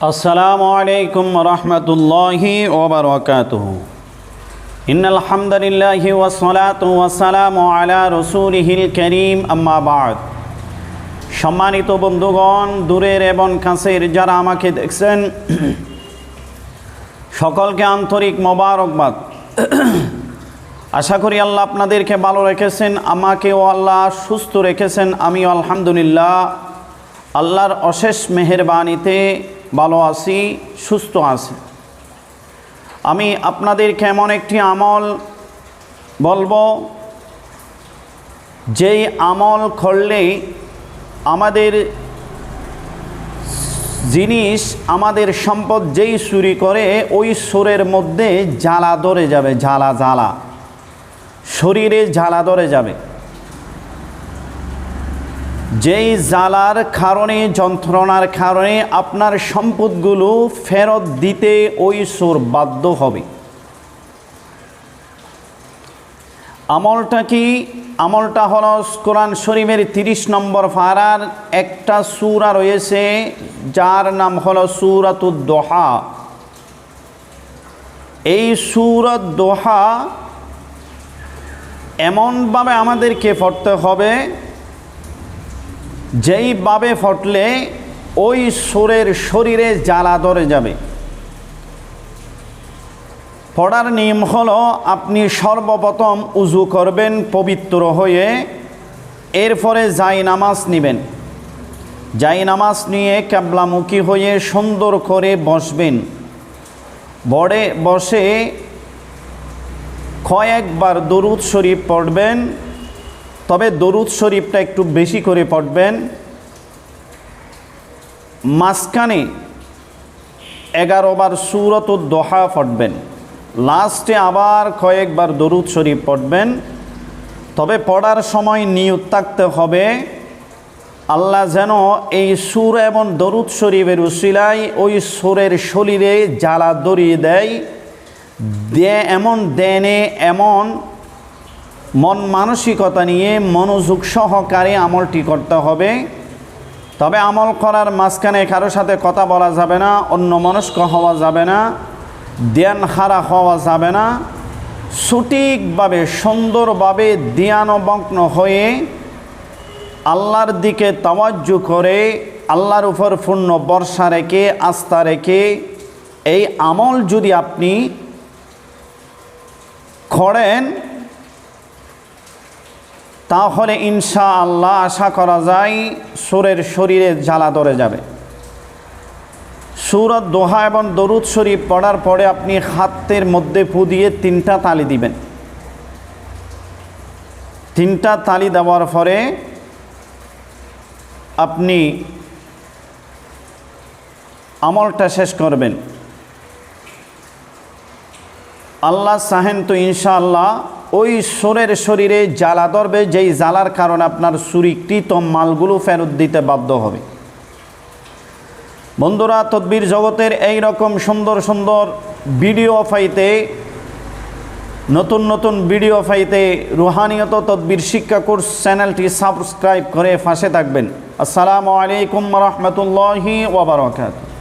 আসসালামু আলাইকুম রহমতুল্লাহি ওয়া বারাকাতুহু। ইন্নাল হামদুলিল্লাহি ওয়াসসালাতু ওয়াসসালামু আলা রাসূলিহিল কারীম, আম্মা বা'দ। সম্মানিত বন্ধুগণ, দূরের এবং কাছের যারা আমাকে দেখছেন, সকলকে আন্তরিক মোবারকবাদ। আশা করি আল্লাহ আপনাদেরকে ভালো রেখেছেন, আমাকেও আল্লাহ সুস্থ রেখেছেন। আমিও আলহামদুলিল্লাহ আল্লাহর অশেষ মেহেরবানিতে ভালো আছি, সুস্থ আছি। আমি আপনাদেরকে এমন একটি আমল বলবো, যেই আমল করলেই আমাদের জিনিস, আমাদের সম্পদ যেই চুরি করে ওই সুরের মধ্যে জ্বালা ধরে যাবে, জ্বালা শরীরে জ্বালা ধরে যাবে। যেই জ্বালার কারণে, যন্ত্রণার কারণে আপনার সম্পদগুলো ফেরত দিতে ওই সুর বাধ্য হবে। আমলটা কি? আমলটা হলো কোরআন শরীফের 30 নম্বর পারার একটা সূরা রয়েছে, যার নাম হলো সূরাতুদ দোহা। এই সূরাত দোহা এমনভাবে আমাদেরকে পড়তে হবে, যেইভাবে পড়লে ওই সুরের শরীরে জ্বালা ধরে যাবে। পড়ার নিয়ম হলো, আপনি সর্বপ্রথম উজু করবেন পবিত্র হয়ে, এরপরে জায়নামাজ নেবেন। জায়নামাজ নিয়ে কিবলামুখী হয়ে সুন্দর করে বসবেন। বসে কয়েকবার দরুদ শরীফ পড়বেন, তবে দরুদ শরীফটা একটু বেশি করে পড়বেন। মাঝখানে 11 বার সূরাতুদ দোহা পড়বেন। লাস্টে আবার কয়েকবার দরুদ শরীফ পড়বেন। তবে পড়ার সময় নিয়ত থাকতে হবে, আল্লাহ যেন এই সূরা এবং দরুদ শরীফের উসিলায় ওই সুরের শরীরে জ্বালা ধরিয়ে দেয়। এমন মন মানসিকতা নিয়ে মনোযোগ সহকারে আমলটি করতে হবে। তবে আমল করার মাঝখানে কারো সাথে কথা বলা যাবে না, অন্যমনস্ক হওয়া যাবে না, ধ্যান হারা হওয়া যাবে না। সঠিকভাবে, সুন্দরভাবে ধ্যানমগ্ন হয়ে আল্লাহর দিকে তাওয়াজ্জু করে, আল্লাহর উপর পূর্ণ ভরসা রেখে, আস্থা রেখে এই আমল যদি আপনি করেন, তাহলে ইনশাআল্লাহ আশা করা যায় সুরের শরীরে জ্বালা ধরে যাবে। সূরাত দোহা এবং দরুদ শরীফ পড়ার পরে আপনি হাতের মধ্যে ফু দিয়ে 3টা তালি দিবেন। 3টা তালি দেওয়ার পরে আপনি আমলটা শেষ করবেন। আল্লাহ চাহেন তো ইনশাআল্লাহ ওই সুরের শরীরে জ্বালা ধরবে, যেই জ্বালার কারণে আপনার চুরিকৃত মালগুলো ফেরত দিতে বাধ্য হবে। বন্ধুরা, তদবির জগতের এই রকম সুন্দর সুন্দর ভিডিও পাইতে, নতুন নতুন ভিডিও পাইতে রুহানিয়ত তদবির শিক্ষা কোর্স চ্যানেলটি সাবস্ক্রাইব করে পাশে থাকবেন। আসসালামু আলাইকুম রহমতুল্লাহি ওয়া বারাকাতুহু।